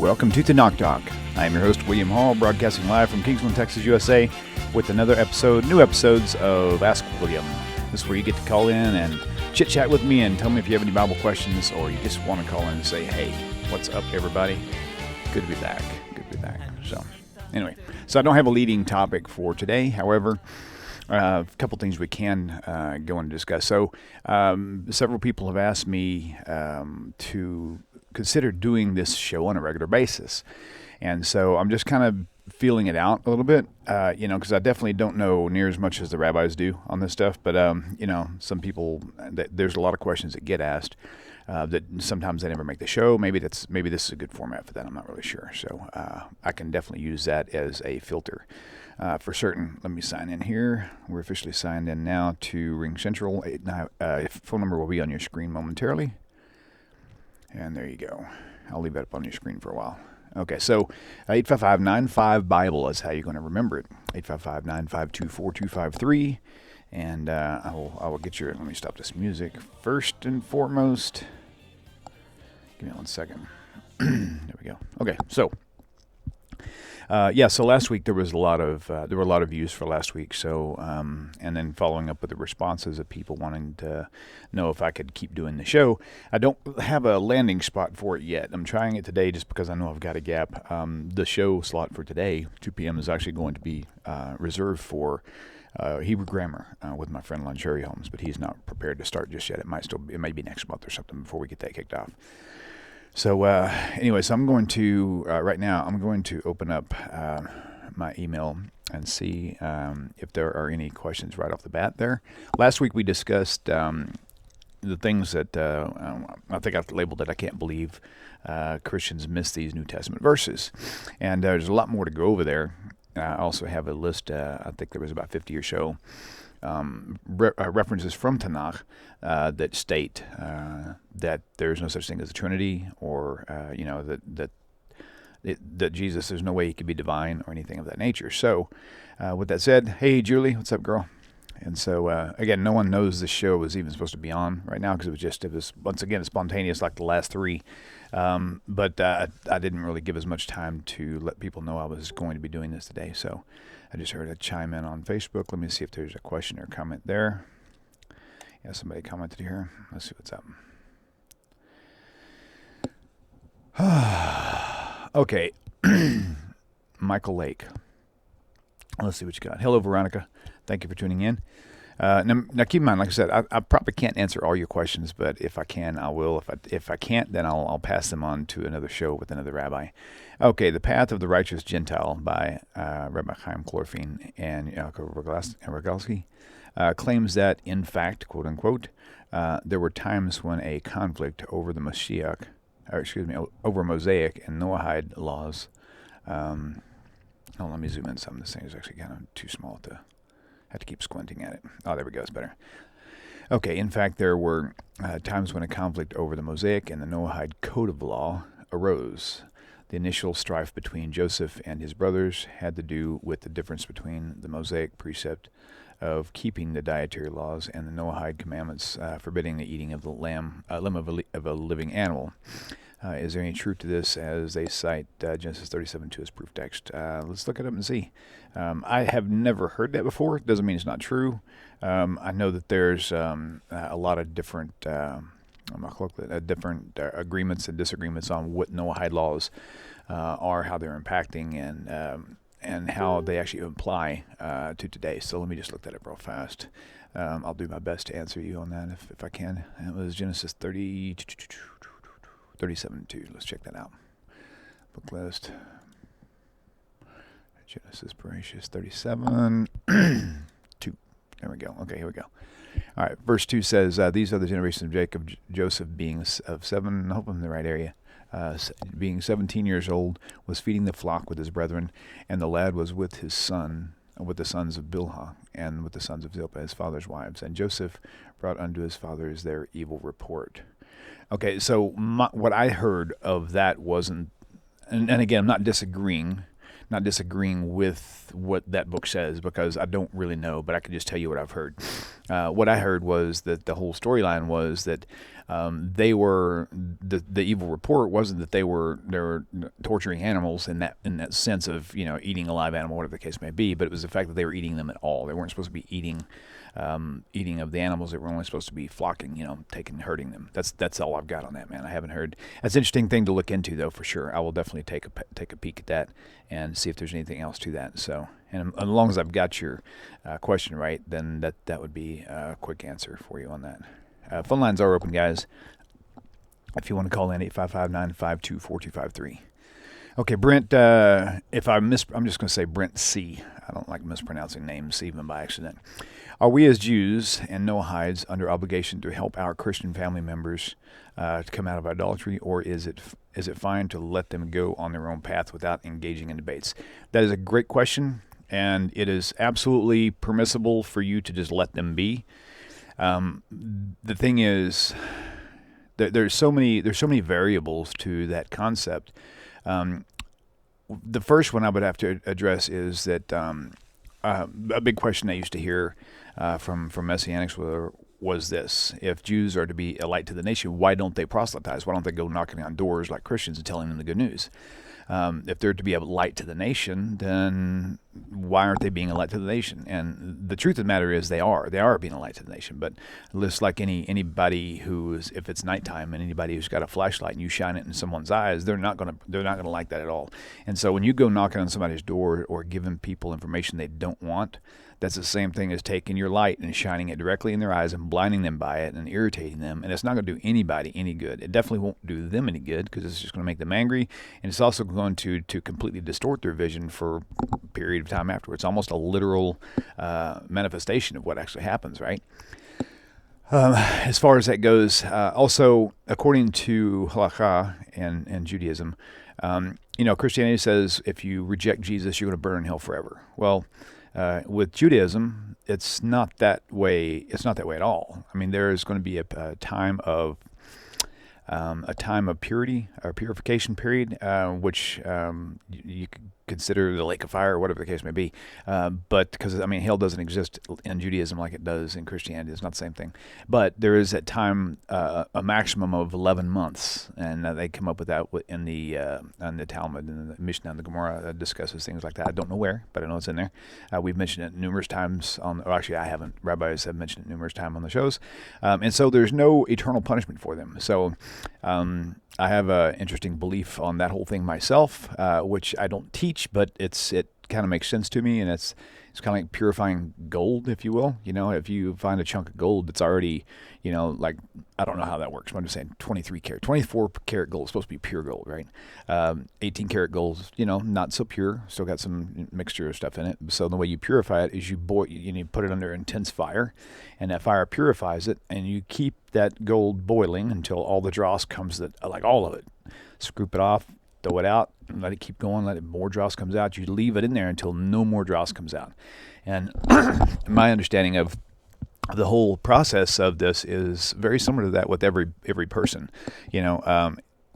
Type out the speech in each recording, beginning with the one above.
Welcome to Tanakh Talk. I am your host, William Hall, broadcasting live from Kingsland, Texas, USA, with another episode, new episodes of Ask William. This is where you get to call in and chit-chat with me and tell me if you have any Bible questions, or you just want to call in and say, hey, what's up, everybody? Good to be back. So, anyway, I don't have a leading topic for today. However, a couple things we can go and discuss. So, several people have asked me to consider doing this show on a regular basis. And so I'm just kind of feeling it out a little bit, because I definitely don't know near as much as the rabbis do on this stuff. But, some people, there's a lot of questions that get asked that sometimes they never make the show. Maybe this is a good format for that. I'm not really sure. So I can definitely use that as a filter for certain. Let me sign in here. We're officially signed in now to Ring Central. Phone number will be on your screen momentarily. And there you go. I'll leave that up on your screen for a while. Okay, so 855-95-BIBLE is how you're going to remember it. 855-952-4253. And I will get your, let me stop this music. First and foremost, give me 1 second. There we go. Okay, so so last week there were a lot of views for last week. So and then following up with the responses of people wanting to know if I could keep doing the show. I don't have a landing spot for it yet. I'm trying it today just because I know I've got a gap. The show slot for today, 2 p.m., is actually going to be reserved for Hebrew grammar with my friend Lon Cherry Holmes, but he's not prepared to start just yet. It may be next month or something before we get that kicked off. So anyway, so I'm going to, right now, I'm going to open up my email and see if there are any questions right off the bat there. Last week we discussed the things that I think I've labeled it, I can't believe Christians miss these New Testament verses. And there's a lot more to go over there. I also have a list, I think there was about 50 or so references from Tanakh that state that there's no such thing as a Trinity, or that Jesus, there's no way he could be divine or anything of that nature. So with that said, hey Julie, what's up, girl? And so again, no one knows this show was even supposed to be on right now, because it was once again spontaneous like the last three. But I didn't really give as much time to let people know I was going to be doing this today. So I just heard a chime in on Facebook. Let me see if there's a question or comment there. Yeah, somebody commented here. Let's see what's up. Okay. Michael Lake. Let's see what you got. Hello, Veronica. Thank you for tuning in. Now keep in mind, like I said, I probably can't answer all your questions, but if I can, I will. If I can't, then I'll pass them on to another show with another rabbi. Okay, The Path of the Righteous Gentile by Rabbi Chaim Chlorfine and Yaakov Rogalski claims that, in fact, quote unquote, there were times when a conflict over the over Mosaic and Noahide laws. Let me zoom in some. This thing is actually kind of too small to. I have to keep squinting at it. Oh, there we go. It's better. Okay, in fact, there were times when a conflict over the Mosaic and the Noahide code of law arose. The initial strife between Joseph and his brothers had to do with the difference between the Mosaic precept of keeping the dietary laws and the Noahide commandments forbidding the eating of the limb of a living animal. Is there any truth to this, as they cite Genesis 37:2 as proof text? Let's look it up and see. I have never heard that before. It doesn't mean it's not true. I know that there's a lot of different agreements and disagreements on what Noahide laws are, how they're impacting, and how they actually apply to today. So let me just look that up real fast. I'll do my best to answer you on that if I can. It was Genesis 37:2. Let's check that out. Book list. Genesis Bereshit 37:2. There we go. Okay, here we go. All right, verse 2 says, these are the generations of Jacob. Joseph, being of 7, I hope I'm in the right area, being 17 years old, was feeding the flock with his brethren, and the lad was with his son, with the sons of Bilhah, and with the sons of Zilpah, his father's wives. And Joseph brought unto his fathers their evil report. Okay, so what I heard of that wasn't, and again, I'm not disagreeing not disagreeing with what that book says, because I don't really know, but I can just tell you what I've heard. What I heard was that the whole storyline was that they were the evil report wasn't that they were torturing animals in that sense of eating a live animal, whatever the case may be, but it was the fact that they were eating them at all. They weren't supposed to be eating of the animals. They were only supposed to be flocking, hurting them. That's all I've got on that, man. I haven't heard. That's an interesting thing to look into, though, for sure. I will definitely take a peek at that and see if there's anything else to that. So, and as long as I've got your question right, then that would be a quick answer for you on that. Phone lines are open, guys. If you want to call in, 855-952-4253. Okay, Brent, I'm just going to say Brent C. I don't like mispronouncing names, even by accident. Are we as Jews and Noahides under obligation to help our Christian family members to come out of idolatry, or is it fine to let them go on their own path without engaging in debates? That is a great question, and it is absolutely permissible for you to just let them be. The thing is, there's so many variables to that concept. The first one I would have to address is that a big question I used to hear from Messianics was this: if Jews are to be a light to the nation, why don't they proselytize? Why don't they go knocking on doors like Christians and telling them the good news? If they're to be a light to the nation, then why aren't they being a light to the nation? And the truth of the matter is they are being a light to the nation. But just like anybody if it's nighttime and anybody who's got a flashlight and you shine it in someone's eyes, they're not gonna like that at all. And so when you go knocking on somebody's door or giving people information they don't want, that's the same thing as taking your light and shining it directly in their eyes and blinding them by it and irritating them. And it's not going to do anybody any good. It definitely won't do them any good, because it's just going to make them angry. And it's also going to completely distort their vision for a period of time afterwards. Almost a literal manifestation of what actually happens, right? As far as that goes, also, according to halakha and Judaism, Christianity says if you reject Jesus, you're going to burn in hell forever. Well, with Judaism, it's not that way. It's not that way at all. I mean, there is going to be a time of purity or purification period, which you could consider the lake of fire or whatever the case may be. But because hell doesn't exist in Judaism like it does in Christianity. It's not the same thing. But there is at time a maximum of 11 months, and they come up with that in the Talmud, and the Mishnah and the Gomorrah discusses things like that. I don't know where, but I know it's in there. We've mentioned it numerous times actually I haven't. Rabbis have mentioned it numerous times on the shows. And so there's no eternal punishment for them. So I have an interesting belief on that whole thing myself, which I don't teach, but it kind of makes sense to me, and it's kind of like purifying gold, if you will. If you find a chunk of gold that's already, like, I don't know how that works, but I'm just saying 24 karat gold is supposed to be pure gold, right? 18 karat gold, not so pure, still got some mixture of stuff in it. So the way you purify it is you put it under intense fire, and that fire purifies it, and you keep that gold boiling until all the dross comes, like all of it. Scoop it off, throw it out, and let it keep going, more dross comes out. You leave it in there until no more dross comes out. And my understanding of the whole process of this is very similar to that with every person.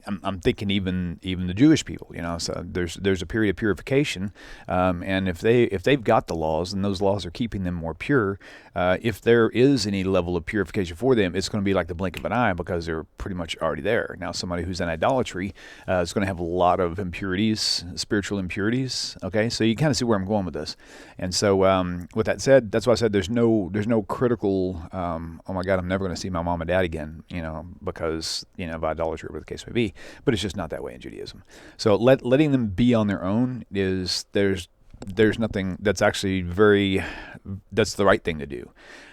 I'm thinking even the Jewish people, so there's a period of purification, and if they've got the laws and those laws are keeping them more pure, if there is any level of purification for them, it's going to be like the blink of an eye, because they're pretty much already there. Now, somebody who's in idolatry is going to have a lot of impurities, spiritual impurities. Okay, so you kind of see where I'm going with this. And so with that said, that's why I said there's no critical, oh my God, I'm never going to see my mom and dad again, because of idolatry, or whatever the case may be. But it's just not that way in Judaism. So letting them be on their own there's nothing that's actually that's the right thing to do.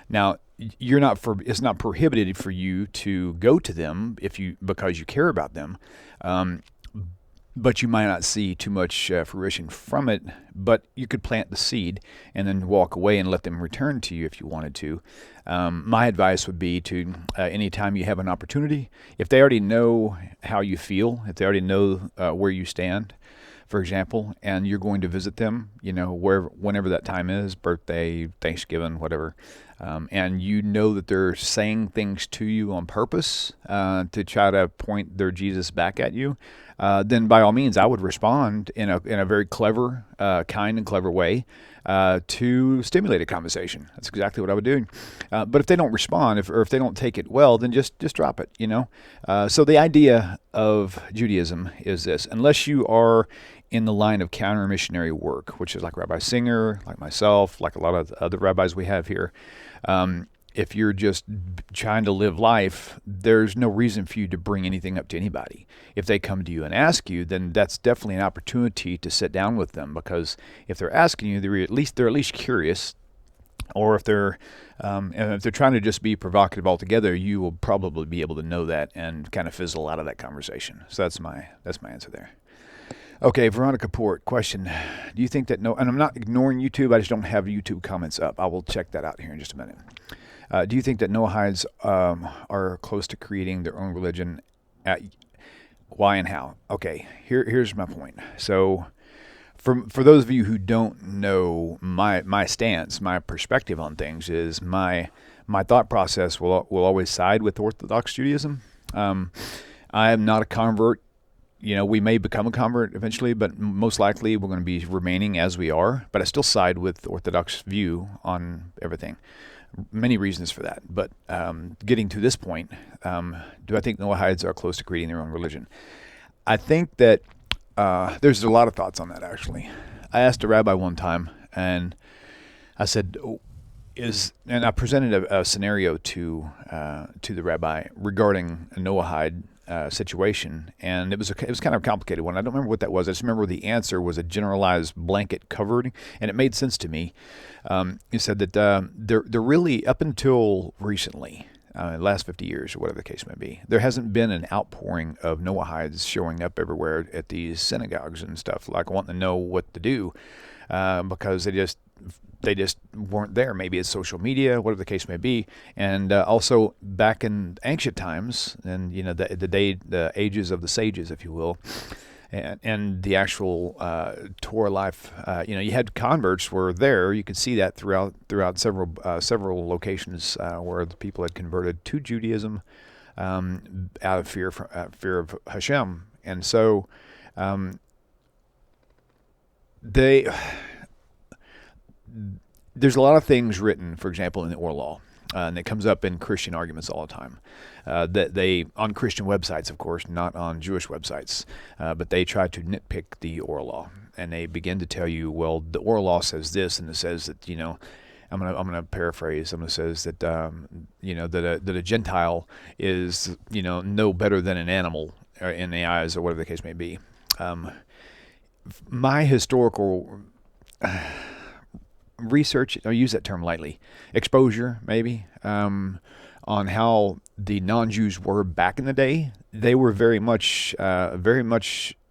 Now, it's not prohibited for you to go to them because you care about them. But you might not see too much fruition from it, but you could plant the seed and then walk away and let them return to you if you wanted to. My advice would be to, anytime you have an opportunity, if they already know how you feel, if they already know where you stand, for example, and you're going to visit them, whenever that time is, birthday, Thanksgiving, whatever, and you know that they're saying things to you on purpose to try to point their Jesus back at you, then by all means, I would respond in a very clever, kind and clever way to stimulate a conversation. That's exactly what I would do. But if they don't respond, or if they don't take it well, then just drop it. So the idea of Judaism is this: unless you are in the line of counter-missionary work, which is like Rabbi Singer, like myself, like a lot of the other rabbis we have here. If you're just trying to live life, there's no reason for you to bring anything up to anybody. If they come to you and ask you, then that's definitely an opportunity to sit down with them, because if they're asking you, they're at least curious. Or if they're trying to just be provocative altogether, you will probably be able to know that and kind of fizzle out of that conversation. So that's my answer there. Okay, Veronica Port, question. Do you think that and I'm not ignoring YouTube, I just don't have YouTube comments up. I will check that out here in just a minute. Do you think that Noahides are close to creating their own religion? Why and how? Okay, here's my point. So for those of you who don't know my stance, my perspective on things is my thought process will always side with Orthodox Judaism. I am not a convert. We may become a convert eventually, but most likely we're going to be remaining as we are. But I still side with the Orthodox view on everything. Many reasons for that. But getting to this point, do I think Noahides are close to creating their own religion? I think that there's a lot of thoughts on that, actually. I asked a rabbi one time, and I said, and I presented a scenario to the rabbi regarding a Noahide situation, and it was kind of a complicated one. I don't remember what that was. I just remember the answer was a generalized blanket covered, and it made sense to me. He said that they're really, up until recently, last 50 years or whatever the case may be, there hasn't been an outpouring of Noahides showing up everywhere at these synagogues and stuff, like wanting to know what to do, because they just weren't there. Maybe it's social media, whatever the case may be. And also back in ancient times, and the ages of the sages, if you will, and the actual Torah life, you had converts were there. You could see that throughout several locations where the people had converted to Judaism out of fear of Hashem. And so there's a lot of things written, for example, in the oral law, and it comes up in Christian arguments all the time. That they, on Christian websites, of course, not on Jewish websites, but they try to nitpick the oral law, and they begin to tell you, well, the oral law says this, and it says that, I'm gonna paraphrase. It says that that a Gentile is no better than an animal in the eyes, or whatever the case may be. My historical research, I'll use that term lightly, exposure maybe, on how the non-Jews were back in the day. They were very much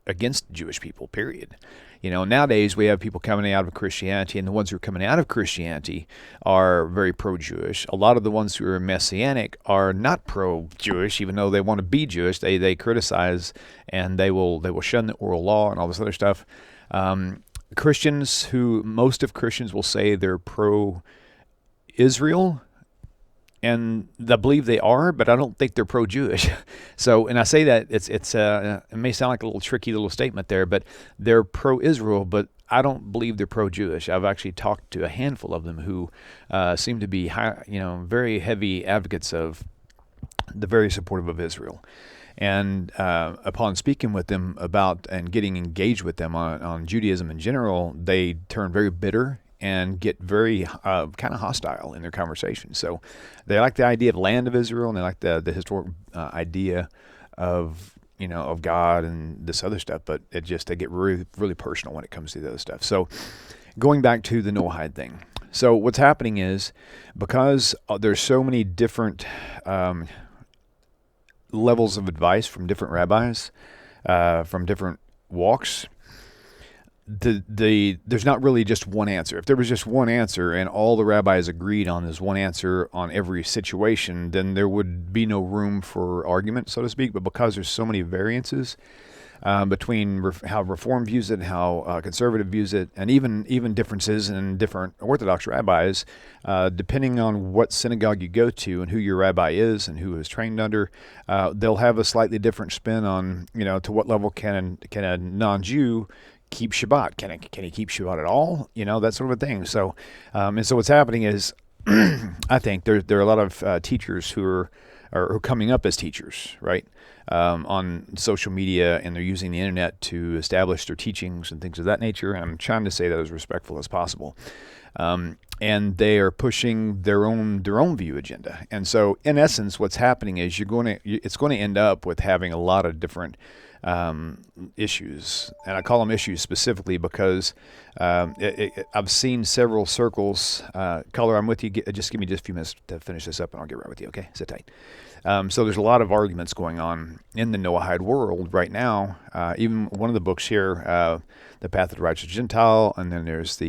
against Jewish people, period. Nowadays we have people coming out of Christianity, and the ones who are coming out of Christianity are very pro-Jewish. A lot of the ones who are Messianic are not pro-Jewish, even though they want to be Jewish. They criticize, and they will shun the oral law and all this other stuff. Christians, most of Christians will say they're pro-Israel, and I believe they are, but I don't think they're pro-Jewish. So, and I say that it may sound like a little tricky little statement there, but they're pro-Israel, but I don't believe they're pro-Jewish. I've actually talked to a handful of them who seem to be very heavy advocates of the very supportive of Israel. And upon speaking with them about and getting engaged with them on Judaism in general, they turn very bitter and get very kind of hostile in their conversation. So they like the idea of land of Israel, and they like the historic idea of of God and this other stuff, but they get really, really personal when it comes to the other stuff. So going back to the Noahide thing. So what's happening is, because there's so many different levels of advice from different rabbis, from different walks, there's not really just one answer. If there was just one answer and all the rabbis agreed on this one answer on every situation, then there would be no room for argument, so to speak. But because there's so many variances, between how Reform views it, how Conservative views it, and even differences in different Orthodox rabbis, depending on what synagogue you go to and who your rabbi is and who is trained under. They'll have a slightly different spin on, to what level can a non-Jew keep Shabbat? Can he keep Shabbat at all? That sort of a thing. So, and so what's happening is, I think there are a lot of teachers who are coming up as teachers, right, on social media, and they're using the internet to establish their teachings and things of that nature. And I'm trying to say that as respectful as possible. And they are pushing their own view agenda. And so, in essence, what's happening is it's going to end up with having a lot of different issues, and I call them issues specifically because I've seen several circles. Caller, I'm with you. Just give me just a few minutes to finish this up, and I'll get right with you. Okay, sit tight. So there's a lot of arguments going on in the Noahide world right now. Even one of the books here, The Path of the Righteous Gentile, and then there's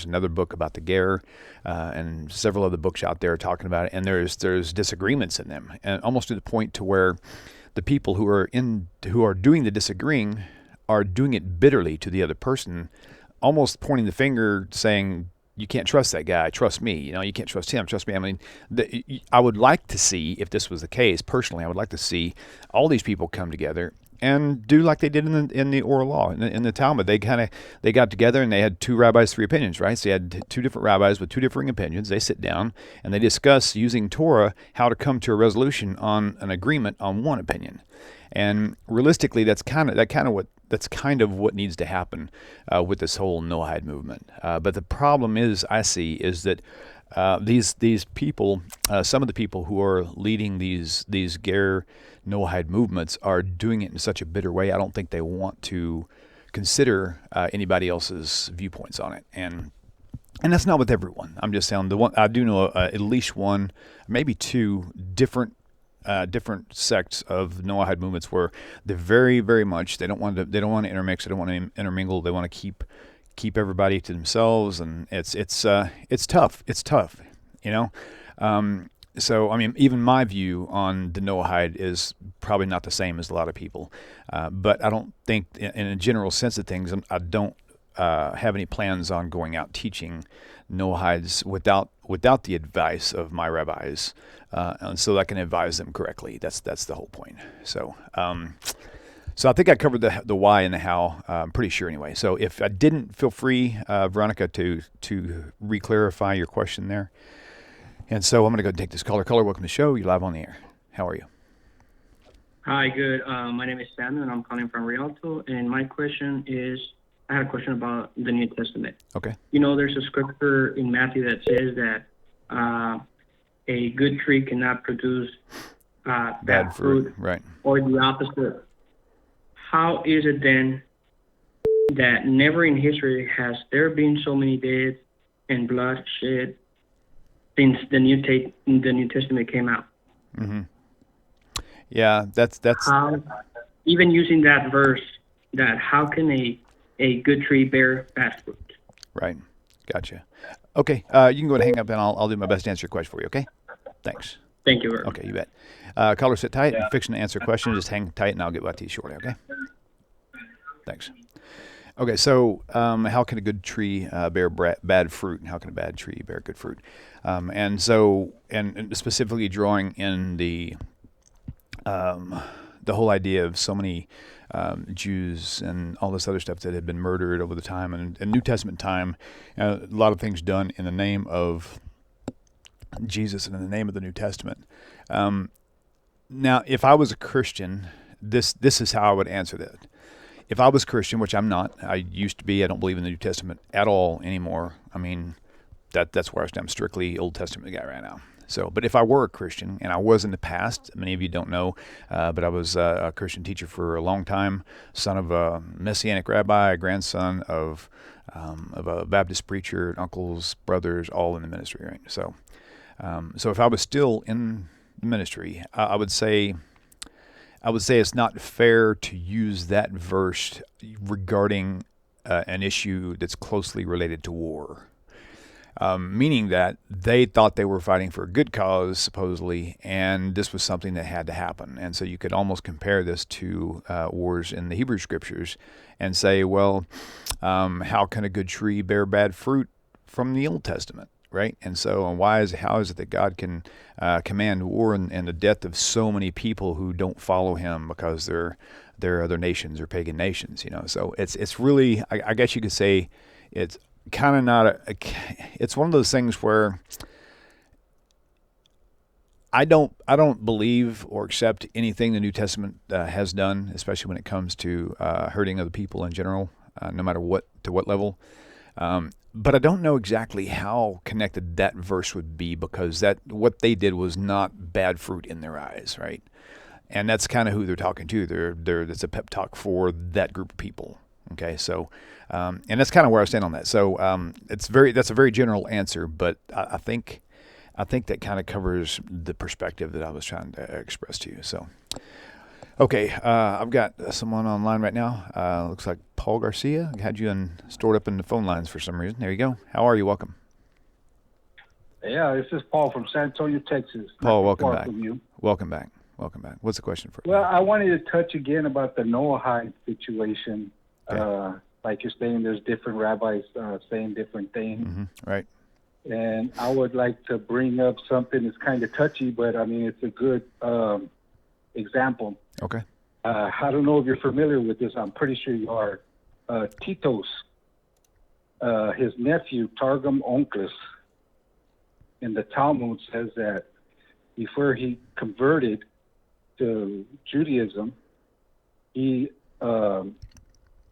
another book about the Ger, and several other books out there talking about it. And there's disagreements in them, and almost to the point to where the people who are doing the disagreeing are doing it bitterly to the other person, almost pointing the finger, saying, "You can't trust that guy. Trust me. You can't trust him. Trust me." I mean, I would like to see, if this was the case, personally, I would like to see all these people come together and do like they did in the oral law, in the Talmud. They got together and they had two rabbis, three opinions, right? So you had two different rabbis with two differing opinions. They sit down and they discuss, using Torah, how to come to a resolution on an agreement on one opinion. And realistically, that's kind of what needs to happen with this whole Noahide movement. But the problem is that these people, some of the people who are leading these Ger Noahide movements, are doing it in such a bitter way. I don't think they want to consider anybody else's viewpoints on it, and that's not with everyone. I'm just saying, the one I do know, at least one, maybe two different sects of Noahide movements where they're very, very much, they don't want to intermix, they don't want to intermingle, they want to keep everybody to themselves, and it's tough. It's tough, So, I mean, even my view on the Noahide is probably not the same as a lot of people, but I don't think, in a general sense of things, I don't have any plans on going out teaching Noahides without the advice of my rabbis, and so I can advise them correctly. That's the whole point. So, so I think I covered the why and the how. I'm pretty sure anyway. So if I didn't, feel free, Veronica, to re-clarify your question there. And so I'm going to go take this caller. Caller, welcome to the show. You're live on the air. How are you? Hi, good. My name is Samuel, and I'm calling from Rialto. And my question is, I had a question about the New Testament. Okay. There's a scripture in Matthew that says that a good tree cannot produce bad fruit, right? Or the opposite. How is it then that never in history has there been so many dead and blood shed since the New Testament came out? Mm-hmm. Yeah, that's how, even using that verse, that how can a good tree bear bad fruit? Right. Gotcha. Okay. You can go ahead and hang up, and I'll do my best to answer your question for you. Okay. Thanks. Thank you very much. Okay, you bet. Caller, sit tight. I'm fixing to answer a question. Just hang tight, and I'll get back to you shortly. Okay. Thanks. Okay, so how can a good tree bear bad fruit, and how can a bad tree bear good fruit? And specifically drawing in the whole idea of so many Jews and all this other stuff that had been murdered over the time, and in New Testament time, a lot of things done in the name of Jesus and in the name of the New Testament. Now, if I was a Christian, this is how I would answer that. If I was Christian, which I'm not, I used to be, I don't believe in the New Testament at all anymore. I mean, that's where I stand. I'm strictly Old Testament guy right now. So, but if I were a Christian, and I was in the past, many of you don't know, but I was a Christian teacher for a long time, son of a Messianic rabbi, grandson of a Baptist preacher, uncles, brothers, all in the ministry, right? So if I was still in the ministry, I would say it's not fair to use that verse regarding an issue that's closely related to war. meaning that they thought they were fighting for a good cause, supposedly, and this was something that had to happen. And so you could almost compare this to wars in the Hebrew Scriptures and say, well, how can a good tree bear bad fruit from the Old Testament, right? And so how is it that God can command war and the death of so many people who don't follow him because they're other nations or pagan nations, So it's really, I guess you could say, it's kind of not it's one of those things where I don't believe or accept anything the New Testament has done, especially when it comes to hurting other people in general, no matter what level. But I don't know exactly how connected that verse would be, because what they did was not bad fruit in their eyes, right? And that's kind of who they're talking to. It's a pep talk for that group of people. Okay, so and that's kind of where I stand on that. So that's a very general answer, but I think that kind of covers the perspective that I was trying to express to you. So, okay, I've got someone online right now. Looks like Paul Garcia. I had you stored up in the phone lines for some reason. There you go. How are you? Welcome. Yeah, this is Paul from San Antonio, Texas. Paul, welcome back. Welcome back. What's the question for you? Well, I wanted to touch again about the NOAHIDE situation. Okay. Like you're saying, there's different rabbis saying different things. Mm-hmm. Right. And I would like to bring up something that's kind of touchy, but I mean, it's a good example. Okay. I don't know if you're familiar with this. I'm pretty sure you are. Titos, his nephew, Targum Onkelos, in the Talmud says that before he converted to Judaism, he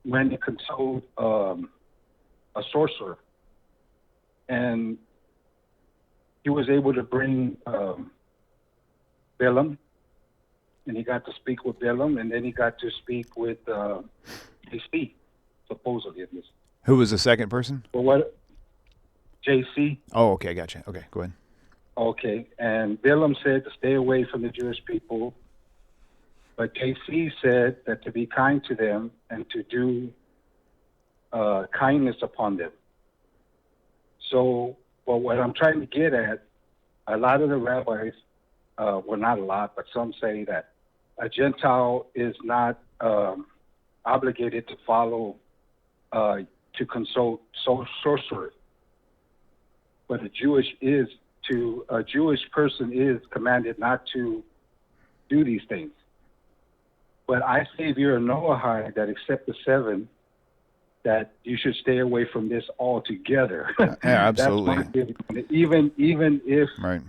went and consoled a sorcerer, and he was able to bring Balaam, and he got to speak with Balaam, and then he got to speak with JC, supposedly. Who was the second person? Well, what? JC. Oh, okay, gotcha. Okay, go ahead. Okay, and Balaam said to stay away from the Jewish people, but JC said that to be kind to them and to do kindness upon them. So, well, what I'm trying to get at, a lot of the rabbis, well, not a lot, but some say that a Gentile is not obligated to follow, to consult sorcery, but a Jewish person is commanded not to do these things. But I say if you're a Noahide that accept the seven, that you should stay away from this altogether. Yeah, absolutely. That's my even if right.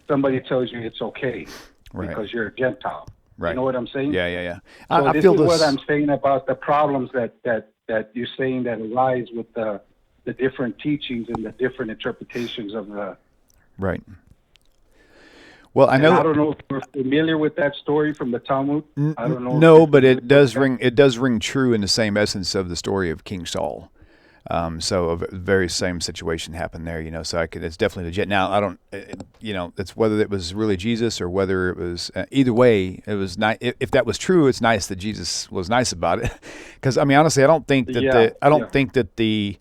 somebody tells you it's okay right. because you're a Gentile. Right. You know what I'm saying? Yeah. So I this feel is this. what I'm saying about the problems that you're saying that arise with the different teachings and the different interpretations of the. Right. Well, I know. I don't know if you're familiar with that story from the Talmud. I don't know. No, but it does ring. It does ring true in the same essence of the story of King Saul. So a very same situation happened there, So it's definitely legit. Now I don't, it's whether it was really Jesus or whether it was either way. It was nice. If that was true, it's nice that Jesus was nice about it. Because I mean, honestly, I don't think that the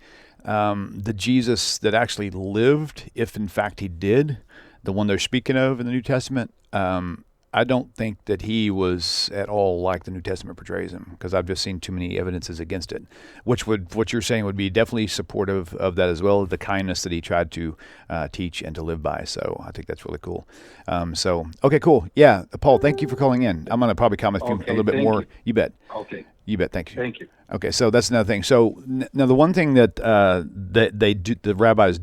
Jesus that actually lived, if in fact he did, the one they're speaking of in the New Testament, I don't think that he was at all like the New Testament portrays him, because I've just seen too many evidences against it, what you're saying would be definitely supportive of that as well, the kindness that he tried to teach and to live by. So I think that's really cool. Okay, cool. Yeah, Paul, thank you for calling in. I'm going to probably comment a little bit more. You bet. Okay. You bet. Thank you. Thank you. Okay, so that's another thing. So now the one thing that the rabbis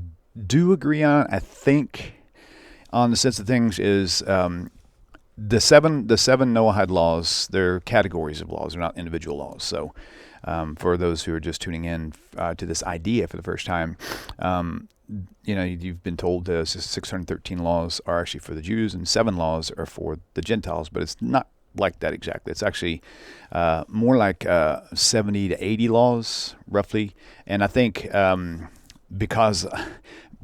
do agree on, I think, on the sense of things is the seven Noahide laws. They're categories of laws. They're not individual laws. So for those who are just tuning in to this idea for the first time, you've been told the 613 laws are actually for the Jews and 7 laws are for the Gentiles, but it's not like that exactly. It's actually more like 70 to 80 laws roughly, and I think because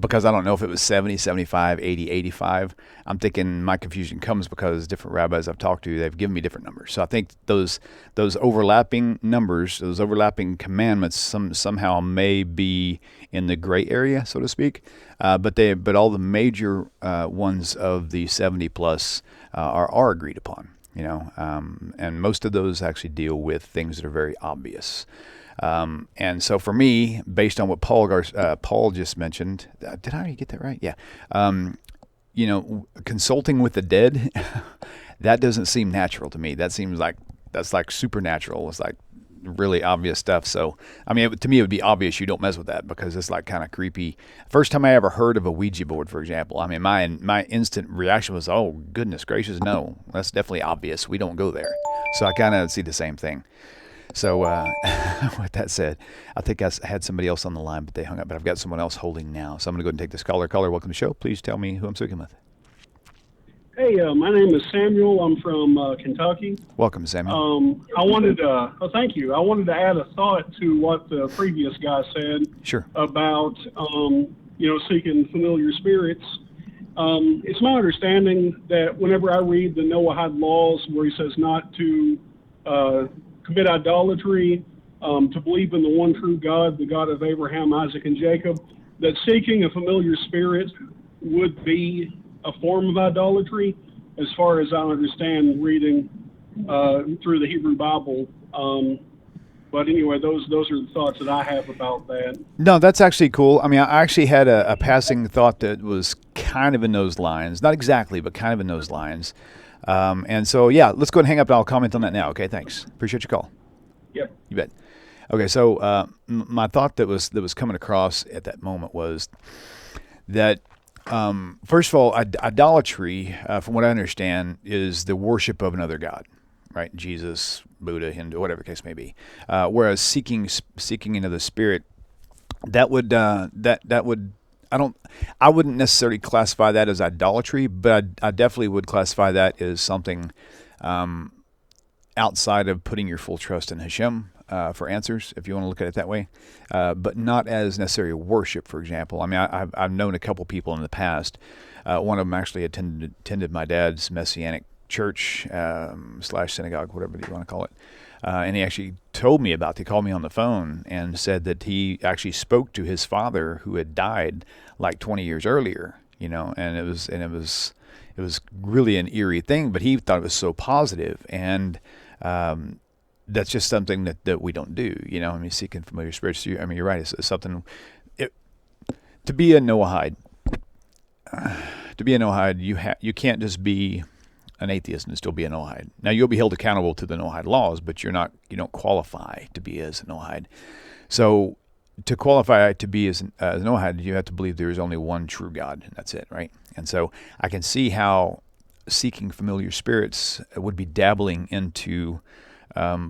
because I don't know if it was 70, 75, 80, 85. I'm thinking my confusion comes because different rabbis I've talked to, they've given me different numbers. So I think those overlapping numbers, those overlapping commandments, somehow may be in the gray area, so to speak. But all the major ones of the 70 plus are agreed upon. And most of those actually deal with things that are very obvious. And so for me, based on what Paul just mentioned, did I already get that right? Yeah. Consulting with the dead, that doesn't seem natural to me. That seems like that's like supernatural. It's like really obvious stuff. So, to me, it would be obvious you don't mess with that because it's like kind of creepy. First time I ever heard of a Ouija board, for example, my instant reaction was, oh, goodness gracious, no, that's definitely obvious. We don't go there. So I kind of see the same thing. So with that said, I think I had somebody else on the line, but they hung up. But I've got someone else holding now. So I'm going to go ahead and take this caller. Caller, welcome to the show. Please tell me who I'm speaking with. Hey, my name is Samuel. I'm from Kentucky. Welcome, Samuel. Thank you. I wanted to add a thought to what the previous guy said. Sure. About, seeking familiar spirits. It's my understanding that whenever I read the Noahide laws where he says not to commit idolatry, to believe in the one true God, the God of Abraham, Isaac, and Jacob, that seeking a familiar spirit would be a form of idolatry, as far as I understand reading through the Hebrew Bible. But anyway, those are the thoughts that I have about that. No, that's actually cool. I actually had a passing thought that was kind of in those lines. Not exactly, but kind of in those lines. And so, yeah, let's go ahead and hang up and I'll comment on that now. Okay, thanks. Appreciate your call. Yep. You bet. Okay, so my thought that was coming across at that moment was that, first of all, idolatry, from what I understand, is the worship of another god, right? Jesus, Buddha, Hindu, whatever the case may be. Whereas seeking another spirit, that would I wouldn't necessarily classify that as idolatry, but I definitely would classify that as something outside of putting your full trust in Hashem for answers, if you want to look at it that way, but not as necessarily worship, for example. I've known a couple people in the past. One of them actually attended my dad's Messianic church / synagogue, whatever you want to call it. And he actually told me about it. He called me on the phone and said that he actually spoke to his father who had died like 20 years earlier, and it was really an eerie thing, but he thought it was so positive. And that's just something that we don't do, seeking familiar spirits. You're right. It's something, to be a Noahide, you can't just be an atheist and still be a Noahide. Now you'll be held accountable to the Noahide laws, but you don't qualify to be as a Noahide. So to qualify to be as a Noahide, you have to believe there is only one true God, and that's it, right? And so I can see how seeking familiar spirits would be dabbling into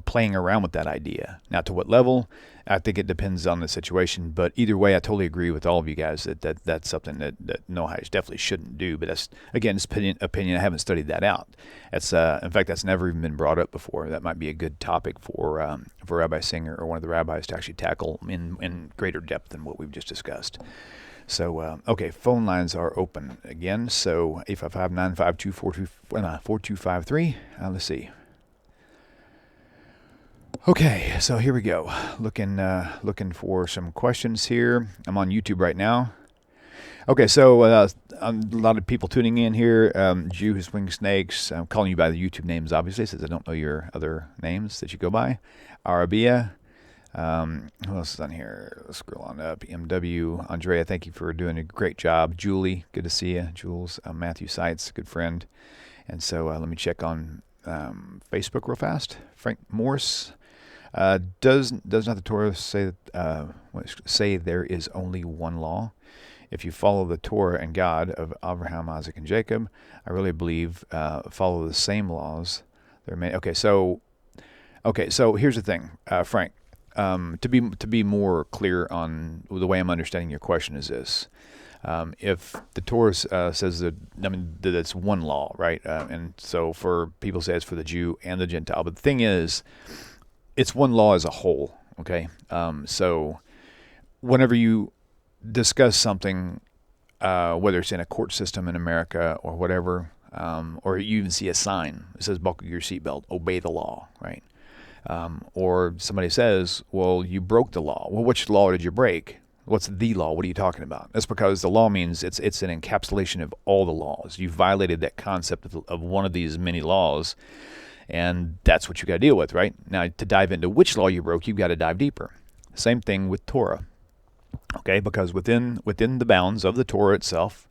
playing around with that idea. Now, to what level? I think it depends on the situation, but either way, I totally agree with all of you guys that that's something that NOAHIDEs definitely shouldn't do. But that's, again, it's opinion. I haven't studied that out. That's in fact, that's never even been brought up before. That might be a good topic for Rabbi Singer or one of the rabbis to actually tackle in greater depth than what we've just discussed. So, okay, phone lines are open again. So 855-952-4253. Let's see. Okay, so here we go. Looking for some questions here. I'm on YouTube right now. Okay, so a lot of people tuning in here. Jew who swings snakes. I'm calling you by the YouTube names, obviously, since I don't know your other names that you go by. Arabia. Who else is on here? Let's scroll on up. MW. Andrea, thank you for doing a great job. Julie, good to see you. Jules. Matthew Seitz, good friend. And so let me check on Facebook real fast. Frank Morse. Does not the Torah say there is only one law? If you follow the Torah and God of Abraham, Isaac, and Jacob, I really believe follow the same laws. Okay, so here's the thing, Frank. To be more clear on the way I'm understanding your question is this: if the Torah says that it's one law, right? And so for people say it's for the Jew and the Gentile, but the thing is, it's one law as a whole, okay? So whenever you discuss something whether it's in a court system in America or whatever, or you even see a sign that says buckle your seatbelt, obey the law, right? Or somebody says, well, you broke the law. Well, which law did you break? What's the law? What are you talking about? That's because the law means it's an encapsulation of all the laws. You violated that concept of one of these many laws, and that's what you got to deal with, right? Now, to dive into which law you broke, you've got to dive deeper. Same thing with Torah, okay? Because within the bounds of the Torah itself,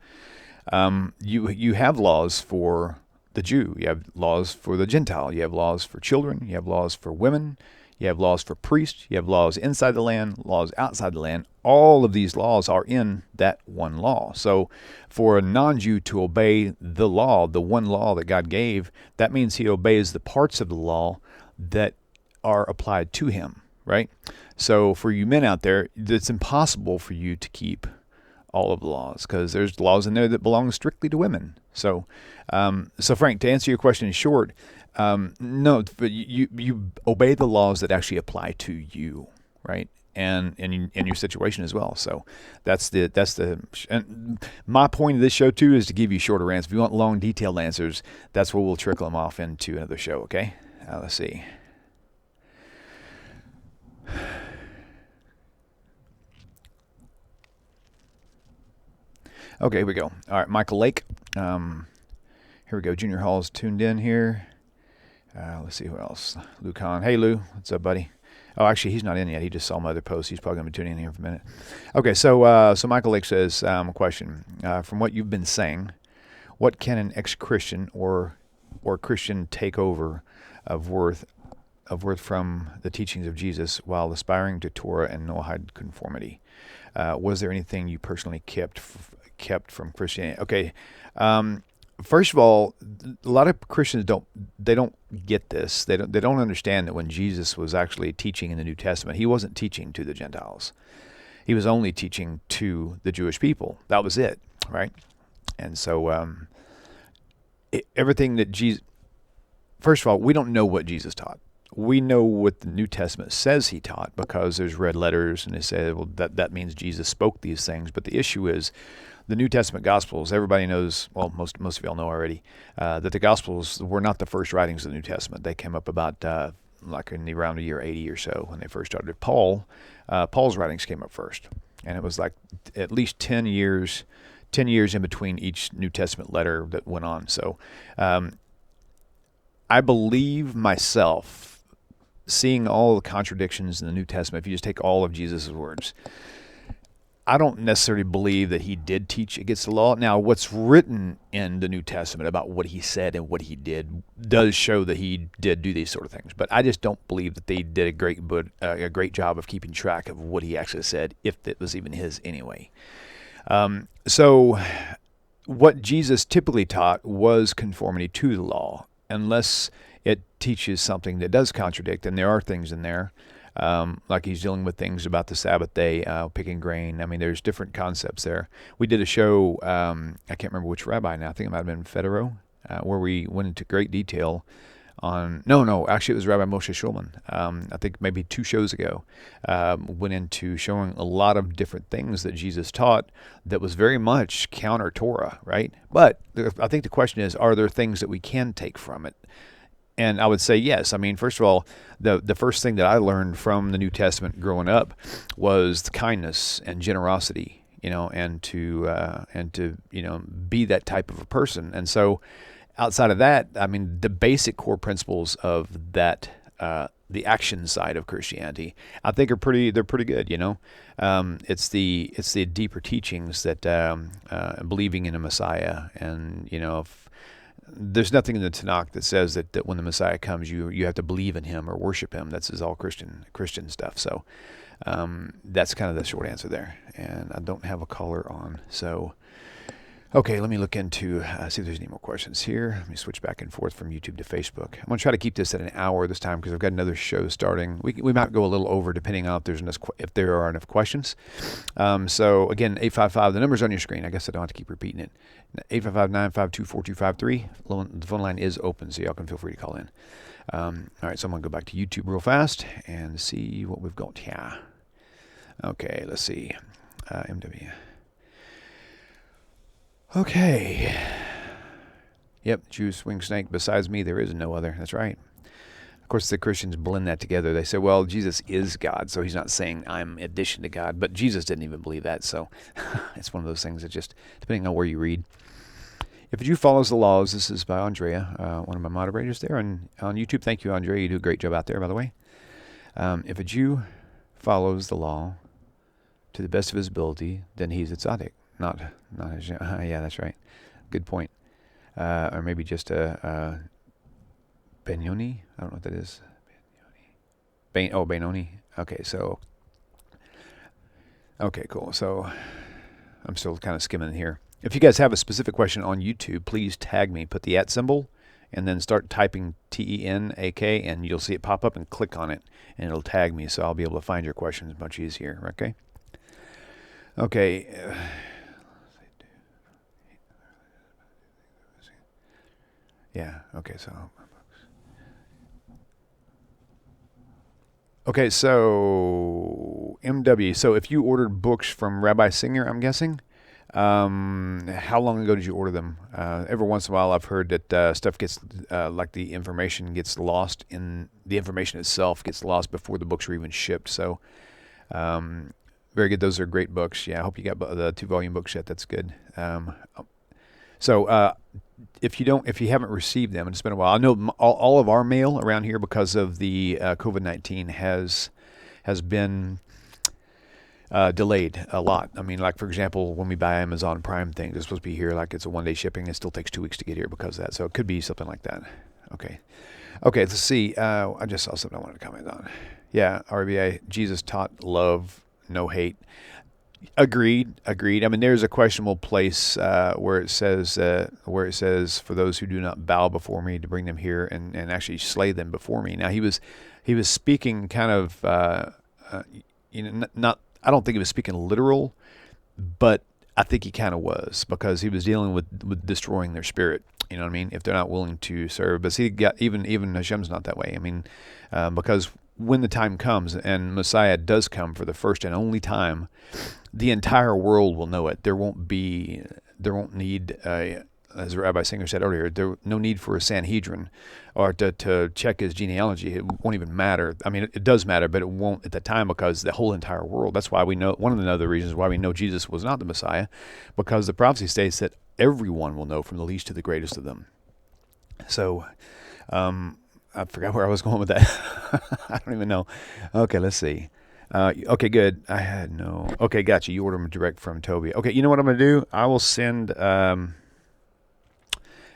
you have laws for the Jew, you have laws for the Gentile, you have laws for children, you have laws for women, you have laws for priests, you have laws inside the land, laws outside the land. All of these laws are in that one law. So for a non-Jew to obey the law, the one law that God gave, that means he obeys the parts of the law that are applied to him, right? So for you men out there, it's impossible for you to keep all of the laws, because there's laws in there that belong strictly to women. So, Frank, to answer your question in short, no, but you obey the laws that actually apply to you, right? And in your situation as well. So and my point of this show too is to give you shorter answers. If you want long, detailed answers, that's where we'll trickle them off into another show. Okay, let's see. Okay, here we go. All right, Michael Lake. Here we go. Junior Hall's tuned in here. Let's see who else. Lou Kahn. Hey, Lou. What's up, buddy? Oh, actually, he's not in yet. He just saw my other post. He's probably going to be tuning in here for a minute. Okay, so Michael Lake says, a question. From what you've been saying, what can an ex-Christian or Christian take over of worth from the teachings of Jesus while aspiring to Torah and Noahide conformity? Was there anything you personally kept from Christianity? Okay. First of all, a lot of Christians don't get this. They don't understand that when Jesus was actually teaching in the New Testament, he wasn't teaching to the Gentiles. He was only teaching to the Jewish people. That was it, right? And so everything that Jesus... First of all, we don't know what Jesus taught. We know what the New Testament says he taught because there's red letters, and they say, well, that means Jesus spoke these things. But the issue is, the New Testament Gospels, everybody knows, well, most of y'all know already, that the Gospels were not the first writings of the New Testament. They came up about like in around the year 80 or so when they first started. Paul's writings came up first, and it was like at least 10 years in between each New Testament letter that went on. So I believe myself, seeing all the contradictions in the New Testament, if you just take all of Jesus' words, I don't necessarily believe that he did teach against the law. Now, what's written in the New Testament about what he said and what he did does show that he did do these sort of things. But I just don't believe that they did a great job of keeping track of what he actually said, if it was even his anyway. So what Jesus typically taught was conformity to the law, unless it teaches something that does contradict, and there are things in there. Like he's dealing with things about the Sabbath day, picking grain. I mean, there's different concepts there. We did a show, I can't remember which rabbi now, I think it might have been Federo, where we went into great detail on, actually it was Rabbi Moshe Shulman. I think maybe 2 shows ago, went into showing a lot of different things that Jesus taught that was very much counter Torah, right? But I think the question is, are there things that we can take from it? And I would say yes. I mean, first of all, the first thing that I learned from the New Testament growing up was the kindness and generosity, and to be that type of a person. And so, outside of that, I mean, the basic core principles of that, the action side of Christianity, I think they're pretty good. It's the deeper teachings that believing in a Messiah, and there's nothing in the Tanakh that says that when the Messiah comes, you have to believe in him or worship him. That's all Christian stuff. So that's kind of the short answer there. And I don't have a caller on. So, okay, let me look into, see if there's any more questions here. Let me switch back and forth from YouTube to Facebook. I'm going to try to keep this at an hour this time because I've got another show starting. We might go a little over depending on if there are enough questions. So, again, 855, the number's on your screen. I guess I don't have to keep repeating it. 855-952-4253. The phone line is open, so y'all can feel free to call in. All right, so I'm going to go back to YouTube real fast and see what we've got here. Okay, let's see. MW. Okay. Yep, Jew swing snake. Besides me, there is no other. That's right. Of course, the Christians blend that together. They say, well, Jesus is God, so he's not saying I'm in addition to God. But Jesus didn't even believe that, so it's one of those things that just, depending on where you read. If a Jew follows the laws, this is by Andrea, one of my moderators there on YouTube. Thank you, Andrea. You do a great job out there, by the way. If a Jew follows the law to the best of his ability, then he's a tzaddik. Not yeah, that's right. Good point. Or maybe just a Benoni. I don't know what that is. Benoni. Okay, cool. So I'm still kind of skimming here. If you guys have a specific question on YouTube, please tag me. Put the @ symbol, and then start typing TENAK, and you'll see it pop up, and click on it, and it'll tag me, so I'll be able to find your questions much easier. Okay. Okay. Yeah. Okay. So MW. So if you ordered books from Rabbi Singer, I'm guessing, how long ago did you order them? Every once in a while, I've heard that stuff gets like the information gets lost in the information itself gets lost before the books are even shipped. So very good. Those are great books. Yeah, I hope you got the 2-volume book set. That's good. So if you haven't received them, it's been a while. I know all of our mail around here, because of the COVID-19, has been delayed a lot. I mean, like, for example, when we buy Amazon Prime things, it's supposed to be here, like it's a 1-day shipping. It still takes 2 weeks to get here because of that. So it could be something like that. Okay, let's see. I just saw something I wanted to comment on. Yeah, RBA, Jesus taught love, no hate. Agreed. I mean, there's a questionable place where it says for those who do not bow before me, to bring them here and actually slay them before me. Now he was speaking kind of not. I don't think he was speaking literal, but I think he kind of was, because he was dealing with destroying their spirit. You know what I mean? If they're not willing to serve, but see, even Hashem's not that way. I mean, because when the time comes and Messiah does come for the first and only time, the entire world will know it. There won't need, as Rabbi Singer said earlier, no need for a Sanhedrin or to check his genealogy. It won't even matter. I mean, it does matter, but it won't at the time, because the whole entire world. That's why we know, one of the other reasons why we know Jesus was not the Messiah, because the prophecy states that everyone will know, from the least to the greatest of them. So, I forgot where I was going with that. I don't even know. Okay, let's see. Okay, good. I had no. Okay, gotcha. You order them direct from Toby. Okay, you know what I'm going to do? I will send.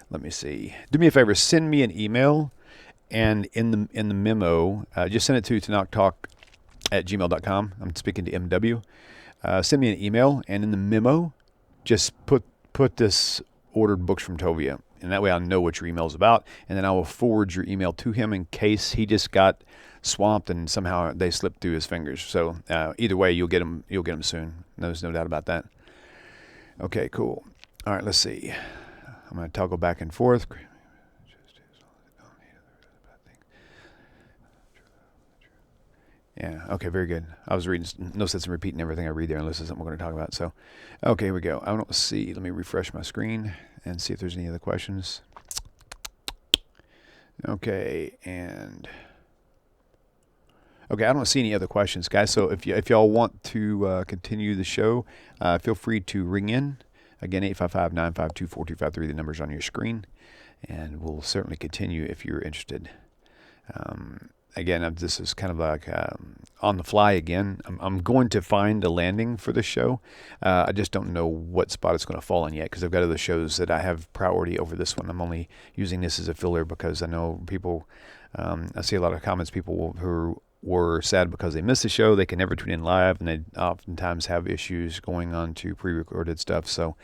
Let me see. Do me a favor. Send me an email, and in the memo, just send it to tanaktalk@gmail.com. I'm speaking to MW. Send me an email, and in the memo, just put this ordered books from Tovia. And that way I know what your email is about, and then I will forward your email to him in case he just got swamped and somehow they slipped through his fingers. So either way, you'll get them soon. There's no doubt about that. Okay, cool. All right, let's see. I'm going to toggle back and forth. Yeah, okay, very good. I was reading, no sense in repeating everything I read there unless it's something we're going to talk about. So, okay, here we go. I don't see, let me refresh my screen and see if there's any other questions. Okay, I don't see any other questions, guys. So if y'all want to continue the show, feel free to ring in. Again, 855-952-4253, the number's on your screen, and we'll certainly continue if you're interested. Again, this is kind of like on the fly again. I'm going to find a landing for the show. I just don't know what spot it's going to fall in yet, because I've got other shows that I have priority over this one. I'm only using this as a filler because I know people, I see a lot of comments, people who were sad because they missed the show. They can never tune in live, and they oftentimes have issues going on to pre-recorded stuff. So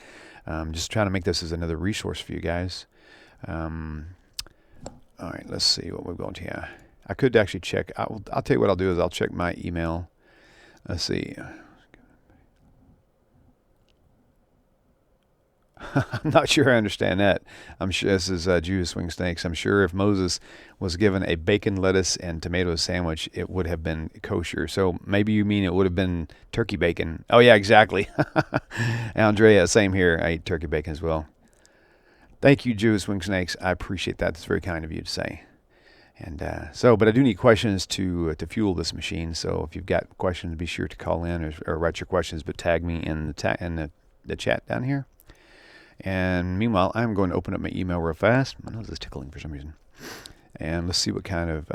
just trying to make this as another resource for you guys. All right, let's see what we're going to here. I could actually check. I'll tell you what I'll do is I'll check my email. Let's see. I'm not sure I understand that. I'm sure this is Jewish swing snakes. I'm sure if Moses was given a bacon, lettuce, and tomato sandwich, it would have been kosher. So maybe you mean it would have been turkey bacon. Oh, yeah, exactly. Andrea, same here. I eat turkey bacon as well. Thank you, Jewish swing snakes. I appreciate that. It's very kind of you to say. And but I do need questions to fuel this machine. So if you've got questions, be sure to call in or write your questions, but tag me in the chat down here. And meanwhile, I'm going to open up my email real fast. My nose is tickling for some reason. And let's see what kind of,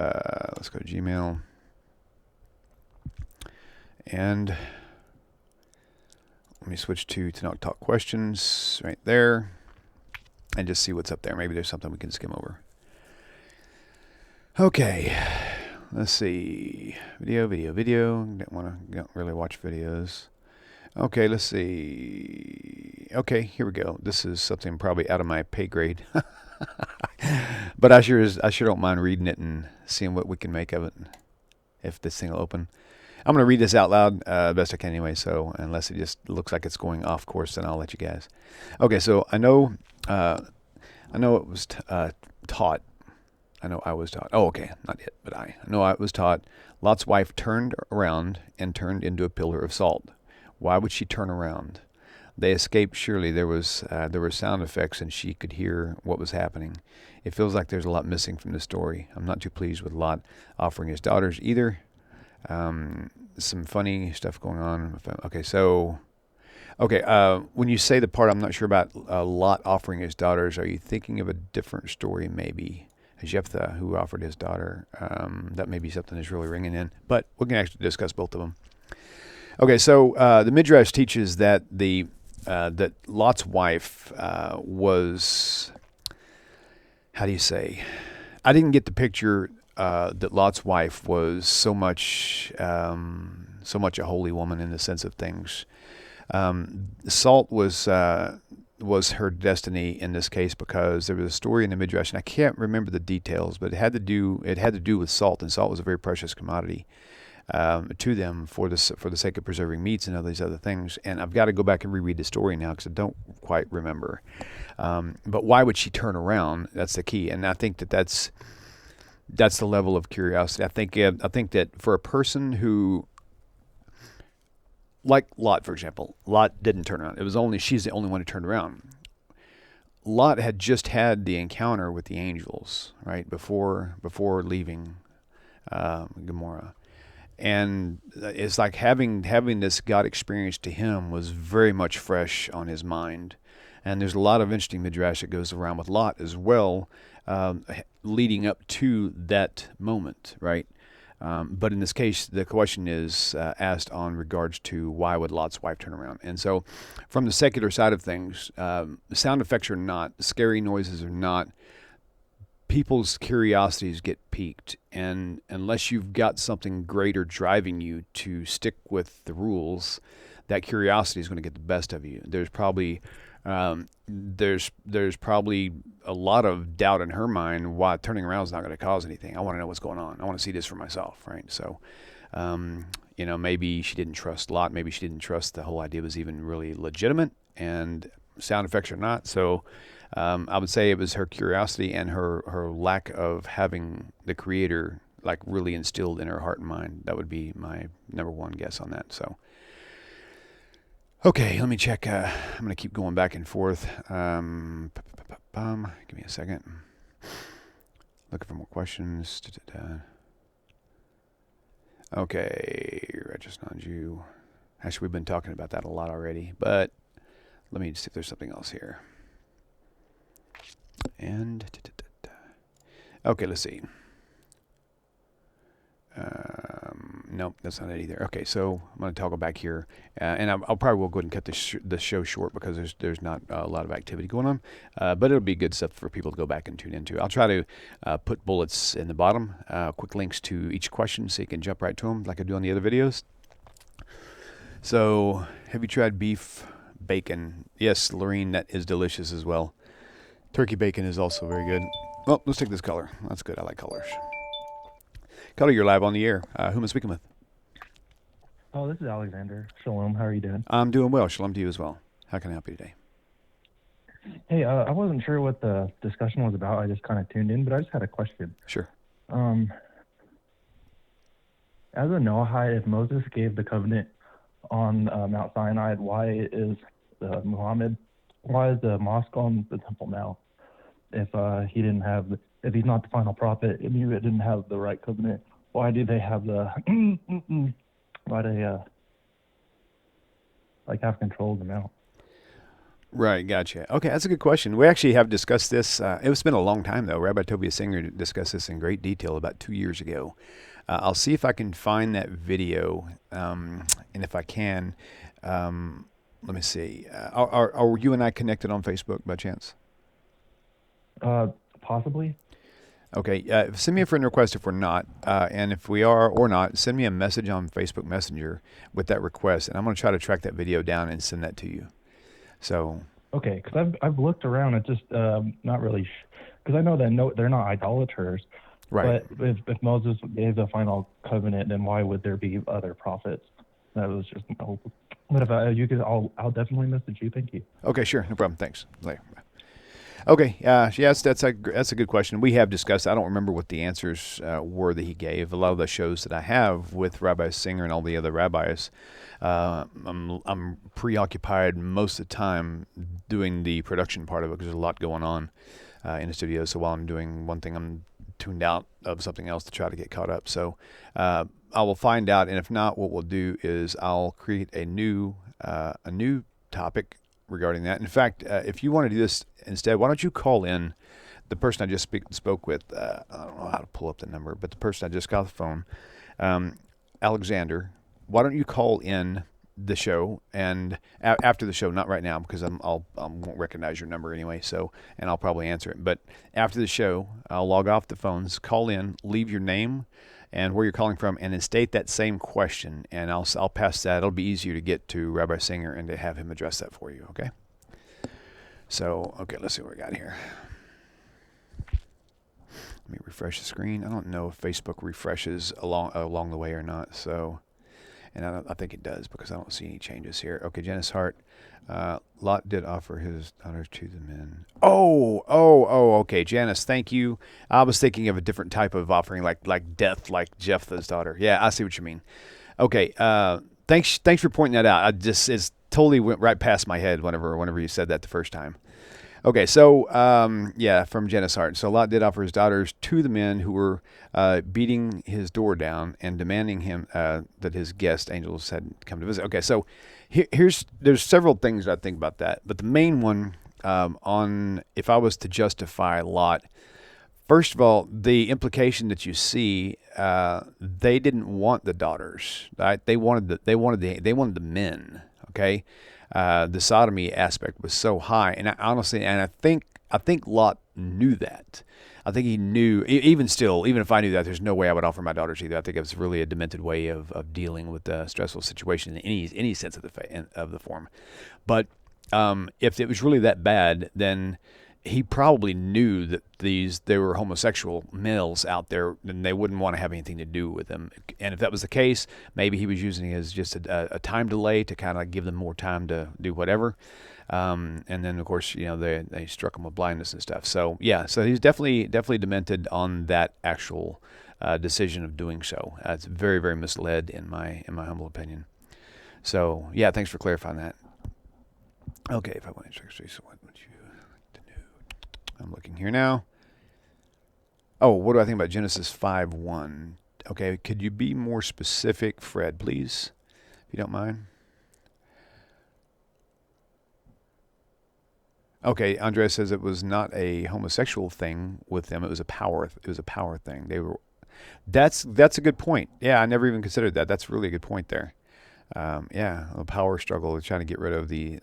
let's go to Gmail. And let me switch to Not Talk Questions right there. And just see what's up there. Maybe there's something we can skim over. Okay. Let's see. Video. Don't really watch videos. Okay, let's see. Okay, here we go. This is something probably out of my pay grade. But I sure don't mind reading it and seeing what we can make of it if this thing will open. I'm going to read this out loud best I can anyway, so unless it just looks like it's going off course, then I'll let you guys. Okay, so I know it was taught. I know I was taught. Oh, okay, not it, but I know I was taught. Lot's wife turned around and turned into a pillar of salt. Why would she turn around? They escaped. Surely there were sound effects, and she could hear what was happening. It feels like there's a lot missing from the story. I'm not too pleased with Lot offering his daughters either. Some funny stuff going on. When you say the part I'm not sure about Lot offering his daughters, are you thinking of a different story maybe? Jephthah, who offered his daughter. That may be something that's really ringing in. But we can actually discuss both of them. Okay, so the Midrash teaches that that Lot's wife was, how do you say? I didn't get the picture that Lot's wife was so much a holy woman in the sense of things. Salt was her destiny in this case because there was a story in the Midrash, and I can't remember the details, but it had to do with salt, and salt was a very precious commodity to them for the sake of preserving meats and all these other things. And I've got to go back and reread the story now because I don't quite remember. But why would she turn around? That's the key, and I think that's the level of curiosity. I think that for a person who, like Lot, for example, Lot didn't turn around. She's the only one who turned around. Lot had just had the encounter with the angels, right, before leaving Gomorrah. And it's like having this God experience to him was very much fresh on his mind. And there's a lot of interesting midrash that goes around with Lot as well, leading up to that moment, right? But in this case, the question is asked on regards to why would Lot's wife turn around? And so from the secular side of things, sound effects are not, scary noises are not, people's curiosities get piqued. And unless you've got something greater driving you to stick with the rules, that curiosity is going to get the best of you. There's probably a lot of doubt in her mind why turning around is not going to cause anything. I want to know what's going on. I want to see this for myself, right? So, maybe she didn't trust Lot. Maybe she didn't trust the whole idea was even really legitimate, and sound effects are not. So I would say it was her curiosity and her lack of having the Creator like really instilled in her heart and mind. That would be my number one guess on that. So. Okay, let me check. I'm going to keep going back and forth. Give me a second. Looking for more questions. Okay, righteous non-Jew. Actually, we've been talking about that a lot already, but let me see if there's something else here. And, okay, let's see. Nope, that's not it either. Okay, so I'm going to toggle back here, and I'll probably will go ahead and cut this show short because there's not a lot of activity going on, but it'll be good stuff for people to go back and tune into. I'll try to put bullets in the bottom, quick links to each question so you can jump right to them like I do on the other videos. So, have you tried beef bacon? Yes, Lorene, that is delicious as well. Turkey bacon is also very good. Well, let's take this color. That's good. I like colors. Color, you're live on the air. Who am I speaking with? Oh, this is Alexander. Shalom. How are you doing? I'm doing well. Shalom to you as well. How can I help you today? Hey, I wasn't sure what the discussion was about. I just kind of tuned in, but I just had a question. Sure. Um, as a Noahide, if Moses gave the covenant on Mount Sinai, why is the mosque on the temple now? If he didn't have, if he's not the final prophet, and you didn't have the right covenant, why do they have the, why do they like have control of the mount? Right, gotcha. Okay, that's a good question. We actually have discussed this. It's been a long time, though. Rabbi Tobias Singer discussed this in great detail about 2 years ago. I'll see if I can find that video, and if I can, let me see. Are you and I connected on Facebook by chance? Possibly. Okay, send me a friend request if we're not, and if we are or not, send me a message on Facebook Messenger with that request, and I'm going to try to track that video down and send that to you. So Okay, because I've looked around. It's just not really, because I know that they're not idolaters. right. But if Moses gave the final covenant, then why would there be other prophets? That was just my hope. But if you could, I'll definitely message you. Thank you. Okay, sure, no problem. Thanks. Later. Bye. Okay, yes, that's a good question. We have discussed. I don't remember what the answers were that he gave. A lot of the shows that I have with Rabbi Singer and all the other rabbis, I'm preoccupied most of the time doing the production part of it because there's a lot going on in the studio. So while I'm doing one thing, I'm tuned out of something else to try to get caught up. So I will find out, and if not, what we'll do is I'll create a new topic regarding that. In fact, if you want to do this instead, why don't you call in the person I just spoke with? I don't know how to pull up the number, but the person I just got the phone, Alexander. Why don't you call in the show and after the show, not right now because I won't recognize your number anyway. So, and I'll probably answer it. But after the show, I'll log off the phones, call in, leave your name and where you're calling from, and then state that same question, and I'll pass that. It'll be easier to get to Rabbi Singer and to have him address that for you. Okay. So, okay, let's see what we got here. Let me refresh the screen. I don't know if Facebook refreshes along the way or not. So, and I think it does because I don't see any changes here. Okay, Janice Hart. Lot did offer his daughters to the men. Oh, okay, Janice, thank you. I was thinking of a different type of offering, like death, like Jephthah's daughter. Yeah, I see what you mean. Okay, thanks for pointing that out. It's totally went right past my head whenever you said that the first time. Okay, so yeah, from Janice Hart. So Lot did offer his daughters to the men who were beating his door down and demanding him that his guest angels had come to visit. Okay, so there's several things I think about that, but the main one on if I was to justify Lot, first of all, the implication that you see, they didn't want the daughters, right? They wanted the men. Okay. The sodomy aspect was so high, and I think Lot knew that. I think he knew. Even if I knew that, there's no way I would offer my daughters either. I think it was really a demented way of dealing with a stressful situation in any sense of the form. But if it was really that bad, then he probably knew that there were homosexual males out there, and they wouldn't want to have anything to do with them. And if that was the case, maybe he was using it as just a time delay to kind of give them more time to do whatever. And then, of course, they struck him with blindness and stuff. So yeah, so he's definitely demented on that actual decision of doing so. It's very, very misled in my humble opinion. So yeah, thanks for clarifying that. Okay, if I want to check, so what would you? I'm looking here now. Oh, what do I think about Genesis 5:1? Okay, could you be more specific, Fred, please, if you don't mind? Okay, Andrea says it was not a homosexual thing with them. It was a power thing. That's a good point. Yeah, I never even considered that. That's really a good point there. Yeah, a power struggle, trying to get rid of the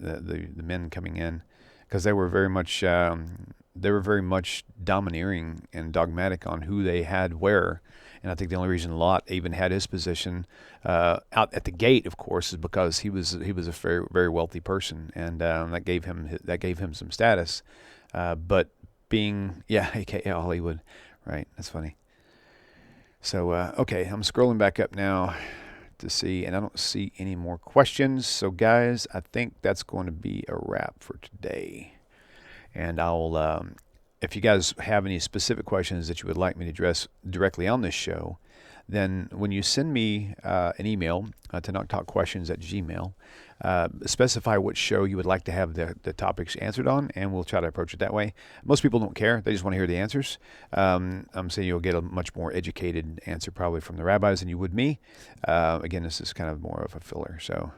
men coming in because they were very much domineering and dogmatic on who they had where. And I think the only reason Lot even had his position out at the gate, of course, is because he was a very, very wealthy person, and that gave him some status. But being AKA Hollywood, right? That's funny. So okay, I'm scrolling back up now to see, and I don't see any more questions. So guys, I think that's going to be a wrap for today. And I'll, if you guys have any specific questions that you would like me to address directly on this show, then when you send me an email to knocktalkquestions@gmail.com, specify what show you would like to have the topics answered on, and we'll try to approach it that way. Most people don't care. They just want to hear the answers. I'm saying you'll get a much more educated answer probably from the rabbis than you would me. Again, this is kind of more of a filler. So,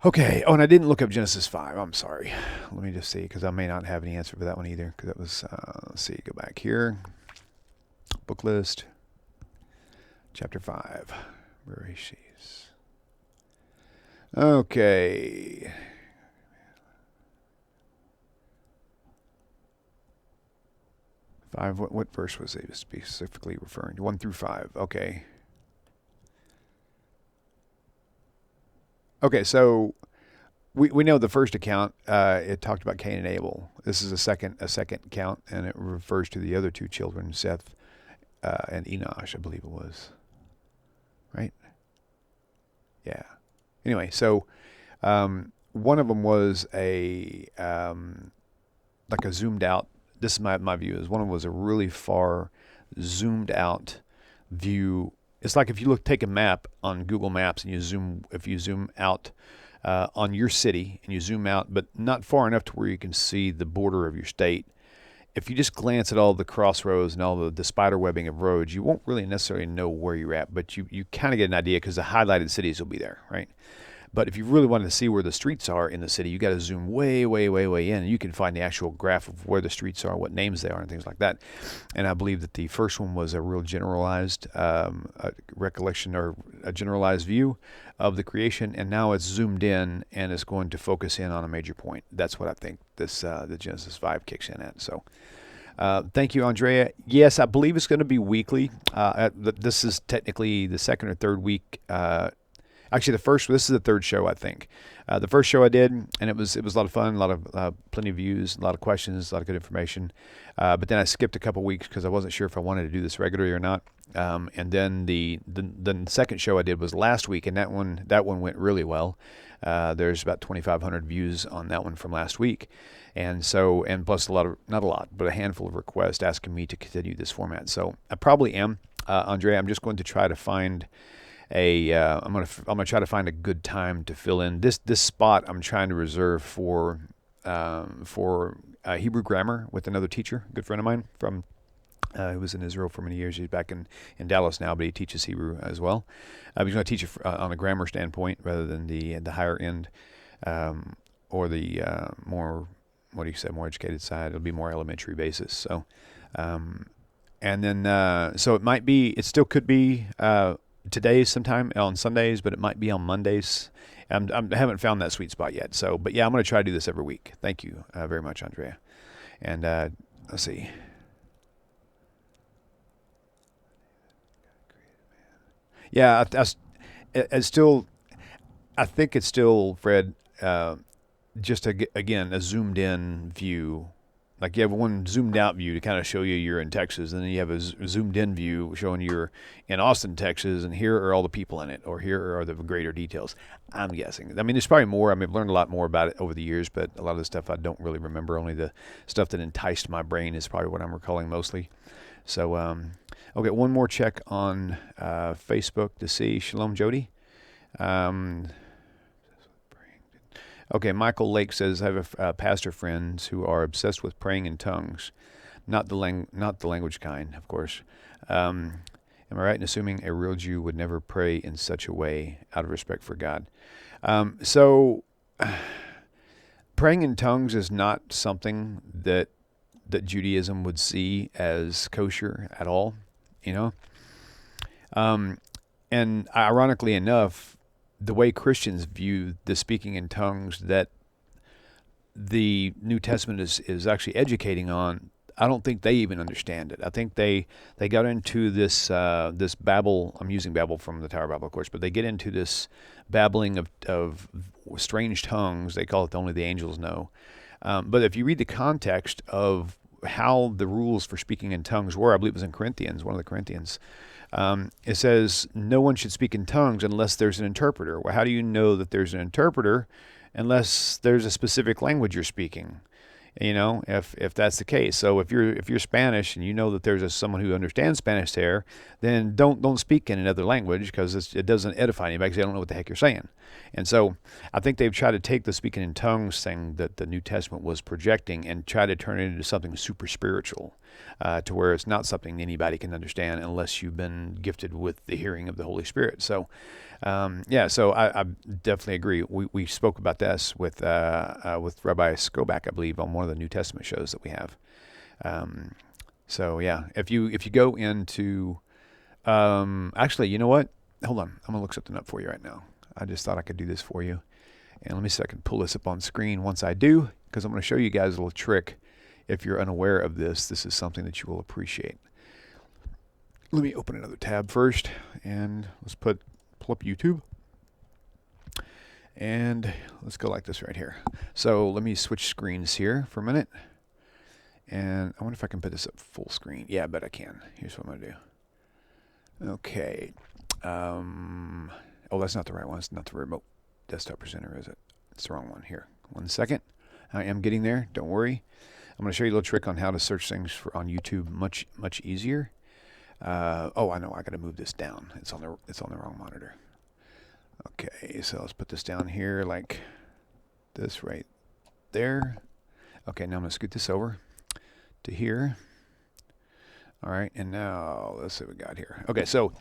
okay. Oh, and I didn't look up Genesis 5. I'm sorry. Let me just see, because I may not have any answer for that one either, because that was, let's see, go back here. Book list, chapter 5, Bereshit. Okay. 5, what verse was it specifically referring to? 1 through 5, okay. Okay, so we know the first account, it talked about Cain and Abel. This is a second account, and it refers to the other two children, Seth and Enosh, I believe it was. Right? Yeah. Anyway, so one of them was a like a zoomed out. This is my view. Is one of them was a really far zoomed out view. It's like if you take a map on Google Maps and if you zoom out on your city and you zoom out, but not far enough to where you can see the border of your state. If you just glance at all the crossroads and all the spider webbing of roads, you won't really necessarily know where you're at, but you kind of get an idea because the highlighted cities will be there, right? But if you really wanted to see where the streets are in the city, you got to zoom way, way, way, way in, and you can find the actual graph of where the streets are, what names they are, and things like that. And I believe that the first one was a real generalized recollection or a generalized view of the creation, and now it's zoomed in and it's going to focus in on a major point. That's what I think this the Genesis 5 kicks in at. So. Thank you, Andrea. Yes, I believe it's going to be weekly. This is technically the second or third week. Actually, this is the third show, I think. The first show I did, and it was a lot of fun, plenty of views, a lot of questions, a lot of good information. But then I skipped a couple weeks because I wasn't sure if I wanted to do this regularly or not. And then the second show I did was last week, and that one went really well. There's about 2,500 views on that one from last week. And plus not a lot, but a handful of requests asking me to continue this format. So I probably am, Andrea. I'm just going to try to find I'm going to try to find a good time to fill in this spot. I'm trying to reserve for Hebrew grammar with another teacher, a good friend of mine from who was in Israel for many years. He's back in Dallas now, but he teaches Hebrew as well. He's going to teach it on a grammar standpoint rather than the higher end or the more more educated side. It'll be more elementary basis. So, and then so it still could be today sometime on Sundays, but it might be on Mondays. I haven't found that sweet spot yet. So, but yeah, I'm going to try to do this every week. Thank you very much, Andrea. And let's see. Yeah, I think it's still, Fred, just again a zoomed in view. Like you have one zoomed out view to kind of show you're in Texas, and then you have a zoomed in view showing you're in Austin, Texas, and here are all the people in it, or here are the greater details. I'm guessing. I mean, there's probably more. I mean, I've learned a lot more about it over the years, but a lot of the stuff I don't really remember. Only the stuff that enticed my brain is probably what I'm recalling mostly. So, okay, one more check on Facebook to see. Shalom, Jody. Okay, Michael Lake says, I have pastor friends who are obsessed with praying in tongues, not the language kind, of course. Am I right in assuming a real Jew would never pray in such a way out of respect for God? So, praying in tongues is not something that Judaism would see as kosher at all, you know? And ironically enough, the way Christians view the speaking in tongues that the New Testament is actually educating on, I don't think they even understand it. I think they got into this babble. I'm using babble from the Tower of Babel, of course, but they get into this babbling of strange tongues. They call it only the angels know. But if you read the context of how the rules for speaking in tongues were, I believe it was in Corinthians, one of the Corinthians, it says no one should speak in tongues unless there's an interpreter. Well, how do you know that there's an interpreter? unless there's a specific language you're speaking. You know, if that's the case. So if you're Spanish and you know that there's someone who understands Spanish there, then don't speak in another language, because it doesn't edify anybody, because they don't know what the heck you're saying. And so I think they've tried to take the speaking in tongues thing that the New Testament was projecting and try to turn it into something super spiritual, to where it's not something anybody can understand unless you've been gifted with the hearing of the Holy Spirit. So so I definitely agree. We spoke about this with Rabbi Skobach, I believe, on one of the New Testament shows that we have. If you go into, actually, you know what? Hold on, I'm gonna look something up for you right now. I just thought I could do this for you, and let me see if I can pull this up on screen once I do, because I'm gonna show you guys a little trick. If you're unaware of this, this is something that you will appreciate. Let me open another tab first, and let's pull up YouTube, and let's go like this right here. So let me switch screens here for a minute, and I wonder if I can put this up full screen. Yeah, I bet I can. Here's what I'm gonna do. Okay. Oh, that's not the right one. It's not the remote desktop presenter, is it? It's the wrong one. Here, 1 second. I am getting there. Don't worry. I'm going to show you a little trick on how to search things on YouTube much easier. Oh, I know. I got to move this down. It's on the wrong monitor. Okay, so let's put this down here like this right there. Okay, now I'm going to scoot this over to here. All right, and now let's see what we got here. Okay, so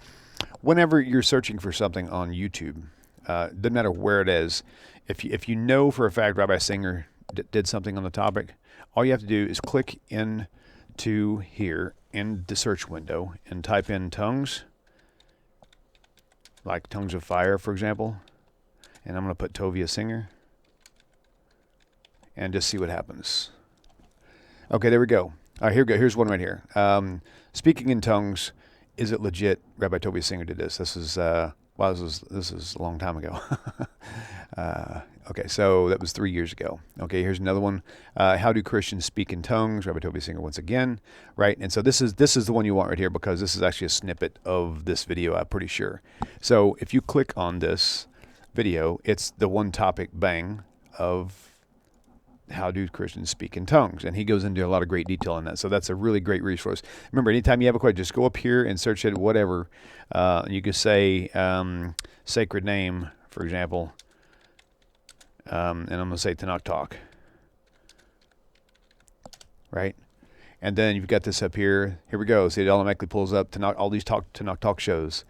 whenever you're searching for something on YouTube, doesn't matter where it is, if you know for a fact Rabbi Singer did something on the topic, all you have to do is click into here in the search window and type in tongues, like tongues of fire, for example, and I'm going to put Tovia Singer, and just see what happens. Okay, there we go. All right, here we go. Here's one right here. Speaking in tongues, is it legit? Rabbi Tovia Singer did this. This is this is a long time ago. Okay, so that was 3 years ago. Okay, here's another one. How do Christians speak in tongues? Rabbi Tovia Singer once again, right? And so this is the one you want right here, because this is actually a snippet of this video, I'm pretty sure. So if you click on this video, it's the one topic bang of how do Christians speak in tongues, and he goes into a lot of great detail on that. So that's a really great resource. Remember, anytime you have a question, just go up here and search it, whatever. You could say sacred name, for example, and I'm going to say Tanakh Talk, right? And then you've got this up here. Here we go. See, it automatically pulls up Tanakh, all these Tanakh Talk shows.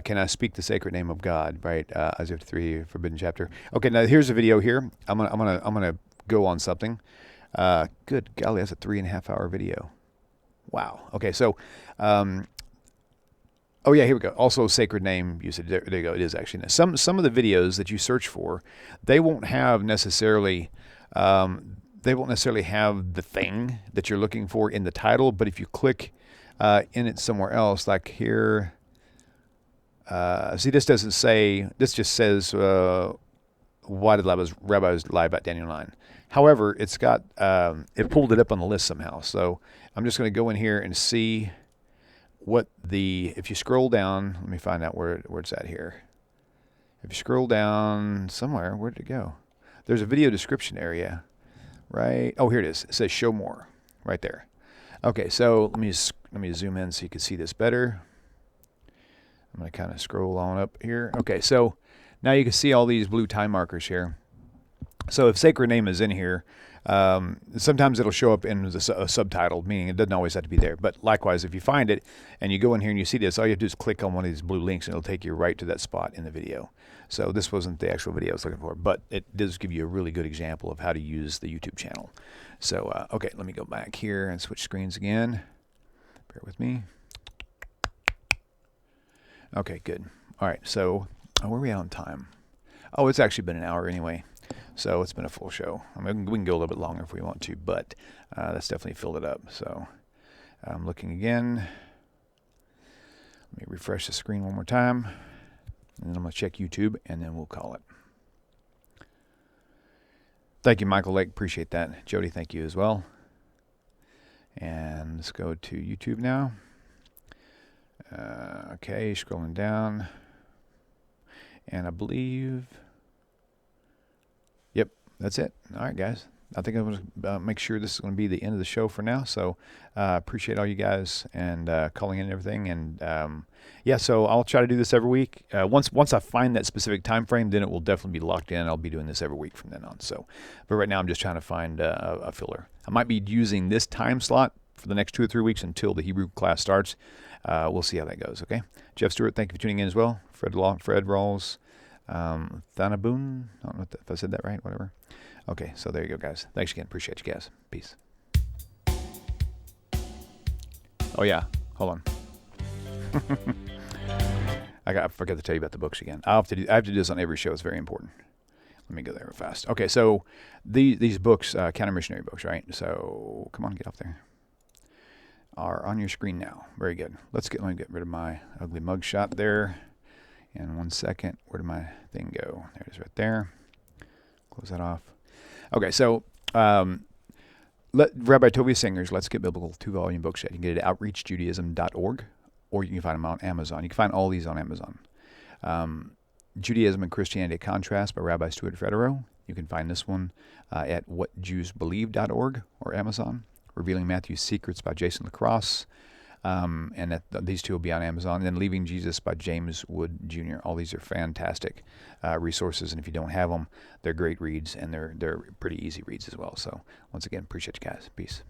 Can I speak the sacred name of God? Right, Isaiah 3, Forbidden Chapter. Okay, now here's a video here. I'm gonna go on something. Good golly, that's a 3.5 hour video. Wow. Okay, so, oh yeah, here we go. Also, sacred name usage. There you go. It is actually some of the videos that you search for, they won't have necessarily. They won't necessarily have the thing that you're looking for in the title, but if you click in it somewhere else, like here. See, this doesn't say. This just says. Why did rabbis lie about Daniel 9? However, it's got, it pulled it up on the list somehow. So I'm just going to go in here and see what if you scroll down, let me find out where it's at here. If you scroll down somewhere, where did it go? There's a video description area, right? Oh, here it is. It says show more right there. Okay, so let me zoom in so you can see this better. I'm going to kind of scroll on up here. Okay, so now you can see all these blue time markers here. So if sacred name is in here, sometimes it'll show up in a subtitle, meaning it doesn't always have to be there. But likewise, if you find it and you go in here and you see this, all you have to do is click on one of these blue links and it'll take you right to that spot in the video. So this wasn't the actual video I was looking for, but it does give you a really good example of how to use the YouTube channel. So, okay, let me go back here and switch screens again. Bear with me. Okay, good. All right, so where are we at on time? Oh, it's actually been an hour anyway. So it's been a full show. I mean, we can go a little bit longer if we want to, but that's definitely filled it up. So I'm looking again. Let me refresh the screen one more time. And then I'm going to check YouTube, and then we'll call it. Thank you, Michael Lake. Appreciate that. Jody, thank you as well. And let's go to YouTube now. Okay, scrolling down. And I believe... Yep, that's it. All right, guys. I think I'm going to make sure this is going to be the end of the show for now. So appreciate all you guys and calling in and everything. And yeah, so I'll try to do this every week. Once I find that specific time frame, then it will definitely be locked in. I'll be doing this every week from then on. So, but right now I'm just trying to find a filler. I might be using this time slot for the next 2 or 3 weeks until the Hebrew class starts. We'll see how that goes. Okay, Jeff Stewart, thank you for tuning in as well. Fred Rawls, Thanaboon. I don't know if I said that right. Whatever. Okay, so there you go, guys. Thanks again. Appreciate you guys. Peace. Oh, yeah. Hold on. I forgot to tell you about the books again. I have to do this on every show. It's very important. Let me go there real fast. Okay, so these books, counter-missionary books, right? So come on, get off there. Are on your screen now. Very good. Let me get rid of my ugly mugshot there. And 1 second, where did my thing go? There it is right there. Close that off. Okay, so Rabbi Tovia Singer's Let's Get Biblical 2-volume book set. You can get it at outreachjudaism.org, or you can find them on Amazon. You can find all these on Amazon. Judaism and Christianity: A Contrast by Rabbi Stuart Federer. You can find this one at whatjewsbelieve.org or Amazon. Revealing Matthew's Secrets by Jason LaCrosse. And these two will be on Amazon. And then Leaving Jesus by James Wood Jr. All these are fantastic resources, and if you don't have them, they're great reads, and they're pretty easy reads as well. So once again, appreciate you guys. Peace.